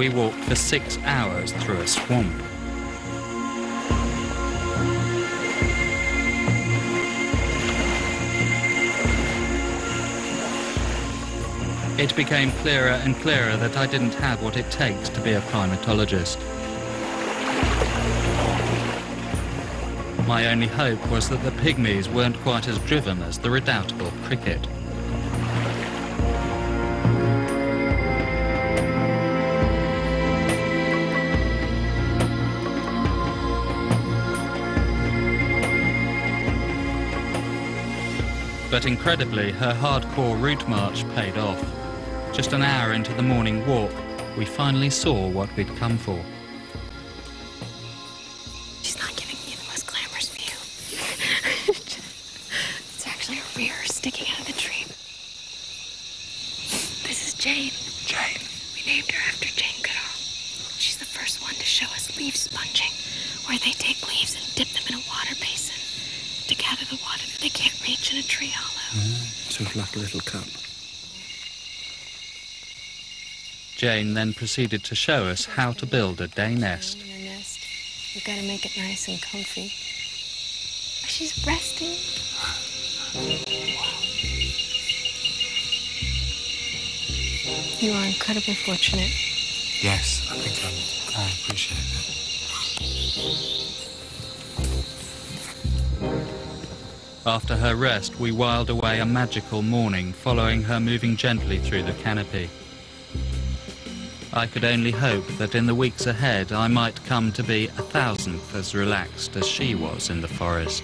we walked for 6 hours through a swamp. It became clearer and clearer that I didn't have what it takes to be a primatologist. My only hope was that the pygmies weren't quite as driven as the redoubtable cricket. But incredibly, her hardcore route march paid off. Just an hour into the morning walk, we finally saw what we'd come for. She's not giving me the most glamorous view. It's actually a rear sticking out of the tree. This is Jane. Jane. We named her after Jane Goodall. She's the first one to show us leaf sponging, where they take leaves and dip them in a water basin to gather the water that they can't reach in a tree hollow. Sort of like a little cup. Jane then proceeded to show us how to build a day nest. In her nest, you've got to make it nice and comfy. She's resting. You are incredibly fortunate. Yes, I think I appreciate it. After her rest, we whiled away a magical morning, following her moving gently through the canopy. I could only hope that in the weeks ahead I might come to be 1,000th as relaxed as she was in the forest.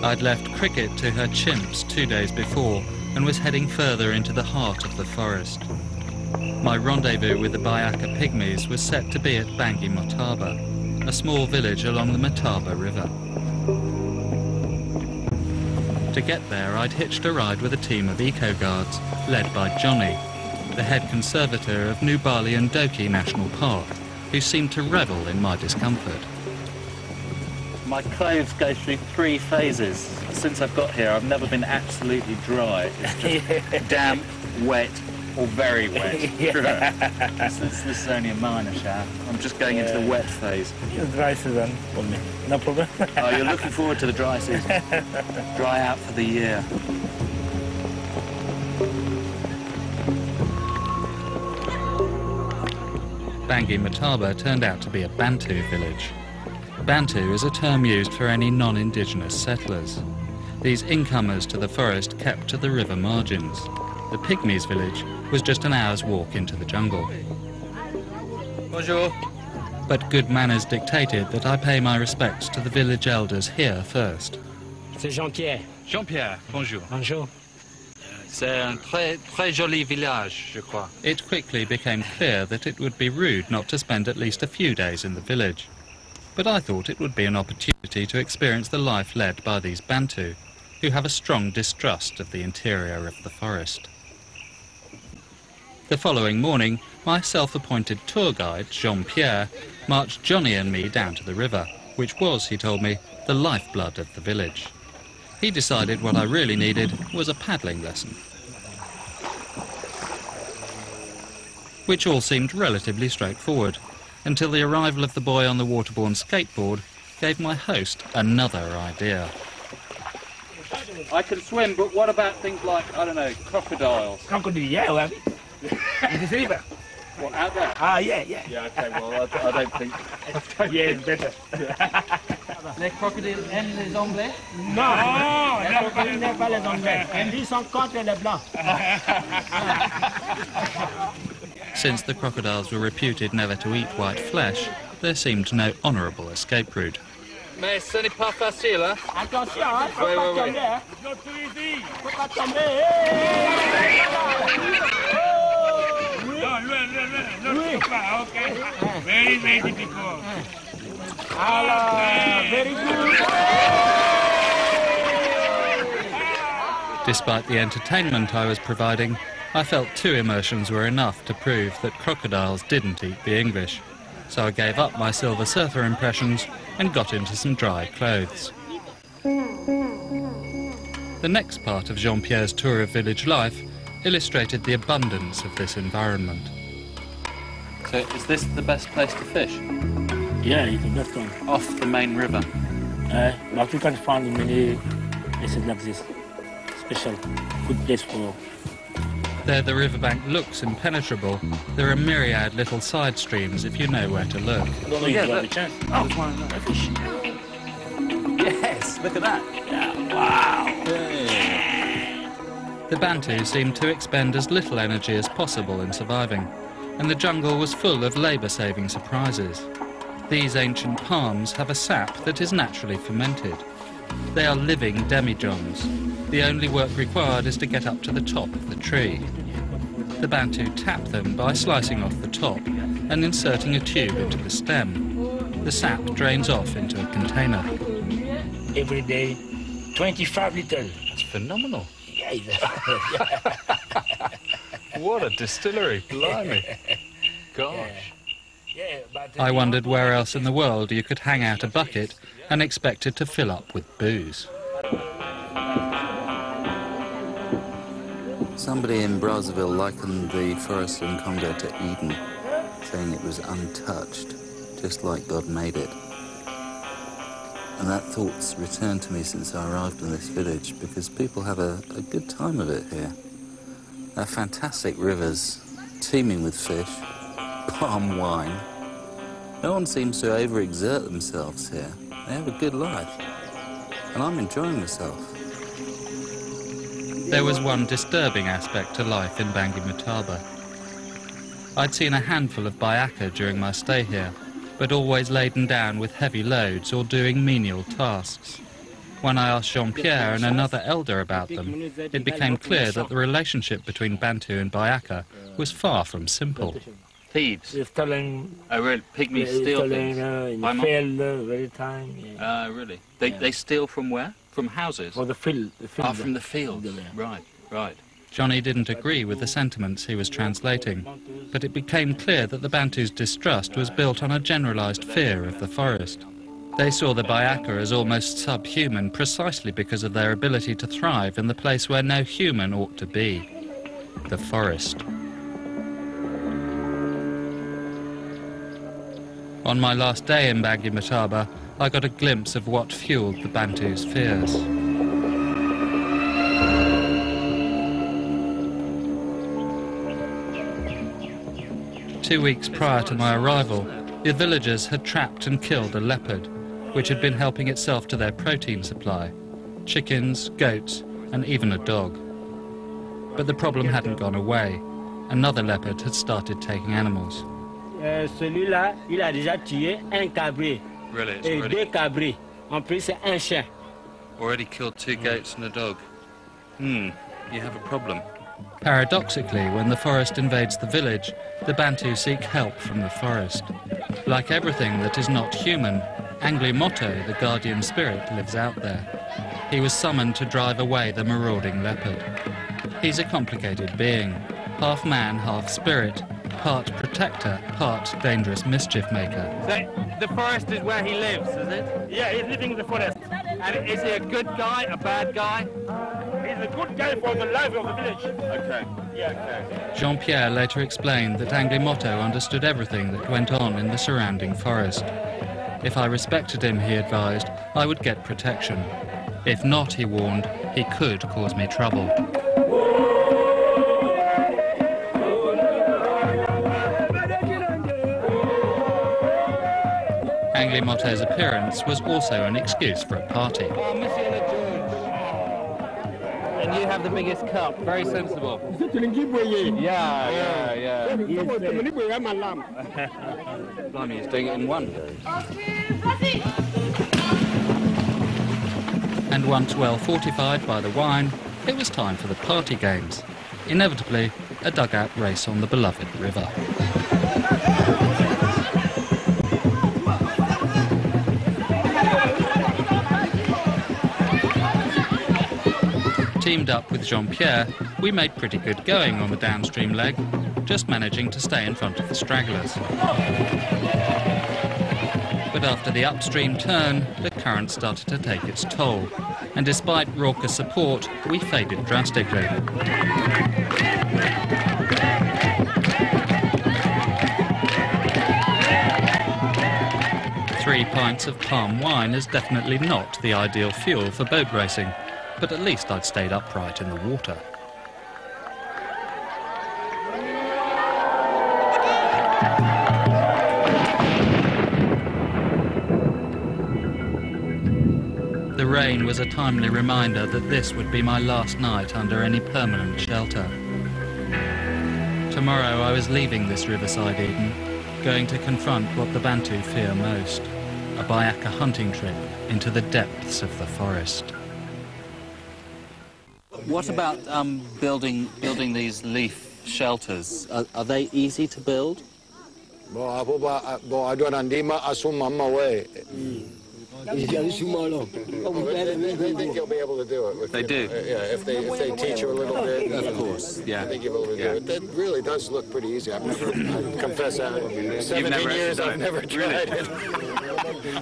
I'd left Cricket to her chimps 2 days before and was heading further into the heart of the forest. My rendezvous with the Baka pygmies was set to be at Bantu and Baka, a small village along the Mataba River. To get there, I'd hitched a ride with a team of eco-guards, led by Johnny, the head conservator of Nubali and Doki National Park, who seemed to revel in my discomfort. My clothes go through 3 phases. Since I've got here, I've never been absolutely dry. It's just damp, wet, or very wet. This is only a minor shower. I'm just going into the wet phase. It's dry season only, no problem. Oh, you're looking forward to the dry season? Dry out for the year. Bantu and Baka turned out to be a Bantu village. Bantu is a term used for any non-indigenous settlers. These incomers to the forest kept to the river margins. The Pygmies village was just an hour's walk into the jungle. Bonjour. But good manners dictated that I pay my respects to the village elders here first. C'est Jean-Pierre. Jean-Pierre, bonjour. Bonjour. C'est un très joli village, je crois. It quickly became clear that it would be rude not to spend at least a few days in the village. But I thought it would be an opportunity to experience the life led by these Bantu, who have a strong distrust of the interior of the forest. The following morning, my self-appointed tour guide, Jean-Pierre, marched Johnny and me down to the river, which was, he told me, the lifeblood of the village. He decided what I really needed was a paddling lesson, which all seemed relatively straightforward, until the arrival of the boy on the waterborne skateboard gave my host another idea. I can swim, but what about things like, I don't know, crocodiles? Crocodile, yeah, well, in this river. What, out there? Ah, yeah. Yeah, okay, well, I don't think... Yeah, it's better. Les crocodiles aiment les Anglais? Non, les crocodiles n'aiment pas les Anglais. Ils sont contre les Blancs. Since the crocodiles were reputed never to eat white flesh, there seemed no honourable escape route. Mais ce n'est pas facile, hein? Attention, hein, faut pas tomber, hein. Faut pas tomber. Oui. Very, very difficult. Very good. Despite the entertainment I was providing, I felt 2 immersions were enough to prove that crocodiles didn't eat the English. so I gave up my Silver Surfer impressions and got into some dry clothes. The next part of Jean-Pierre's tour of village life illustrated the abundance of this environment. So is this the best place to fish? Yeah, it's the best one. Off the main river? But you can find many places like this. Special, good place for... There the riverbank looks impenetrable, there are myriad little side streams if you know where to look. I don't know if you have a chance. Oh, there's one there. Fish. Yes, look at that. Yeah, wow. The Bantu seemed to expend as little energy as possible in surviving, and the jungle was full of labour-saving surprises. These ancient palms have a sap that is naturally fermented. They are living demijohns. The only work required is to get up to the top of the tree. The Bantu tap them by slicing off the top and inserting a tube into the stem. The sap drains off into a container. Every day, 25 liters. That's phenomenal. Yeah, What a distillery, blimey. Gosh. yeah, but I wondered where else in the world you could hang out a bucket and expect it to fill up with booze. Somebody in Brazzaville likened the forest in Congo to Eden, saying it was untouched, just like God made it. And that thought's returned to me since I arrived in this village, because people have a good time of it here. There are fantastic rivers, teeming with fish, palm wine. No one seems to overexert themselves here. They have a good life, and I'm enjoying myself. There was one disturbing aspect to life in Bangi Mataba. I'd seen a handful of Baka during my stay here, but always laden down with heavy loads or doing menial tasks. When I asked Jean-Pierre and another elder about them, it became clear that the relationship between Bantu and Baka was far from simple. Thieves? they're stealing... Oh, really? Pygmies steal things? in the field every time. Yeah. Really? They steal from where? From houses? For the field. Ah, from the fields. Right, right. Johnny didn't agree with the sentiments he was translating, but it became clear that the Bantu's distrust was built on a generalized fear of the forest. They saw the Baka as almost subhuman precisely because of their ability to thrive in the place where no human ought to be, the forest. On my last day in Bangi Mataba, I got a glimpse of what fueled the Bantu's fears. Two weeks prior to my arrival, the villagers had trapped and killed a leopard, which had been helping itself to their protein supply, chickens, goats, and even a dog. But the problem hadn't gone away. Another leopard had started taking animals. Celui-là, il a déjà tué un cabré Really? et deux cabrés. En plus, c'est un chien. Already killed 2 goats and a dog. You have a problem. Paradoxically, when the forest invades the village, the Bantu seek help from the forest. Like everything that is not human, Anglimoto, the guardian spirit, lives out there. He was summoned to drive away the marauding leopard. He's a complicated being, half man, half spirit, part protector, part dangerous mischief maker. So, the forest is where he lives, is it? Yeah, he's living in the forest. And is he a good guy, a bad guy? He's a good guy for the life of the village. Okay. Yeah, okay. Jean-Pierre later explained that Anglimoto understood everything that went on in the surrounding forest. If I respected him, he advised, I would get protection. If not, he warned, he could cause me trouble. Anglimoto's appearance was also an excuse for a party. Oh, Monsieur le George. And you have the biggest cup. Very sensible. Yeah. Blimey, he's doing it in one go. And once well fortified by the wine, it was time for the party games. Inevitably, a dugout race on the beloved river. Teamed up with Jean-Pierre, we made pretty good going on the downstream leg, just managing to stay in front of the stragglers. But after the upstream turn, the current started to take its toll, and despite raucous support, we faded drastically. 3 pints of palm wine is definitely not the ideal fuel for boat racing, but at least I'd stayed upright in the water. The rain was a timely reminder that this would be my last night under any permanent shelter. Tomorrow I was leaving this riverside Eden, going to confront what the Bantu fear most, a Baka hunting trip into the depths of the forest. What about building these leaf shelters? Are they easy to build? I think you'll be able to do it. They do? Yeah, if they teach you a little bit. Of course, yeah. I think you'll be able to do it. That really does look pretty easy. I confess, 17 years I've never tried it.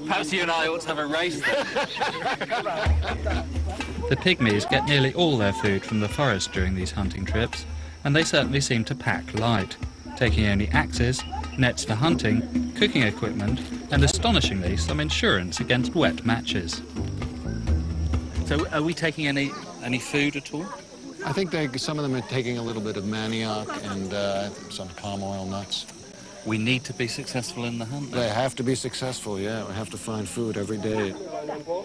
Perhaps you and I ought to have a race then. The pygmies get nearly all their food from the forest during these hunting trips, and they certainly seem to pack light, taking only axes, nets for hunting, cooking equipment, and astonishingly some insurance against wet matches. So are we taking any food at all? I think some of them are taking a little bit of manioc and some palm oil nuts. We need to be successful in the hunt. They have to be successful, yeah. We have to find food every day.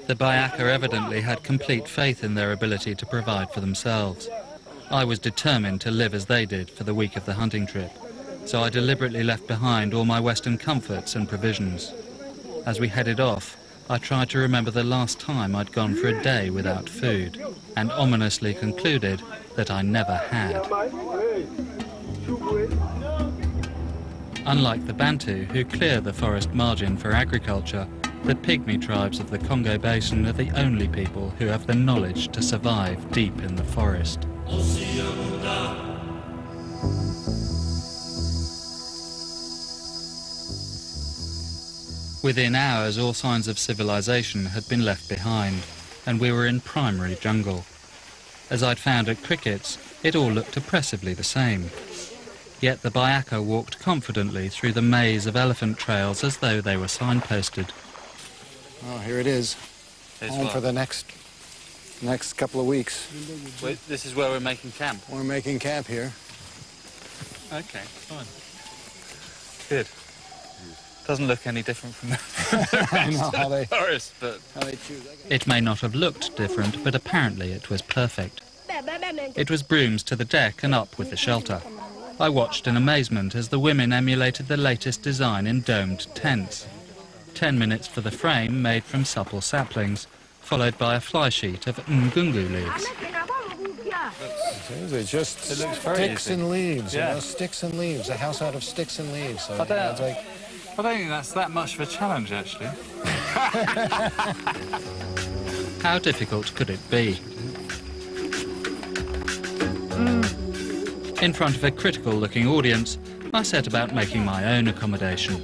The Baka evidently had complete faith in their ability to provide for themselves. I was determined to live as they did for the week of the hunting trip, so I deliberately left behind all my Western comforts and provisions. As we headed off, I tried to remember the last time I'd gone for a day without food, and ominously concluded that I never had. Unlike the Bantu, who clear the forest margin for agriculture, the pygmy tribes of the Congo Basin are the only people who have the knowledge to survive deep in the forest. Within hours, all signs of civilization had been left behind, and we were in primary jungle. As I'd found at crickets, it all looked oppressively the same. Yet the Baka walked confidently through the maze of elephant trails as though they were signposted. Oh, here it is. Home for the next couple of weeks. Wait, this is where we're making camp? We're making camp here. Okay, fine. Good. Doesn't look any different from the forest, but... It may not have looked different, but apparently it was perfect. It was brooms to the deck and up with the shelter. I watched in amazement as the women emulated the latest design in domed tents. 10 minutes for the frame made from supple saplings, followed by a fly sheet of ngungu leaves. They're just sticks and leaves, you know, sticks and leaves. A house out of sticks and leaves. So I don't think that's that much of a challenge, actually. How difficult could it be? In front of a critical-looking audience, I set about making my own accommodation.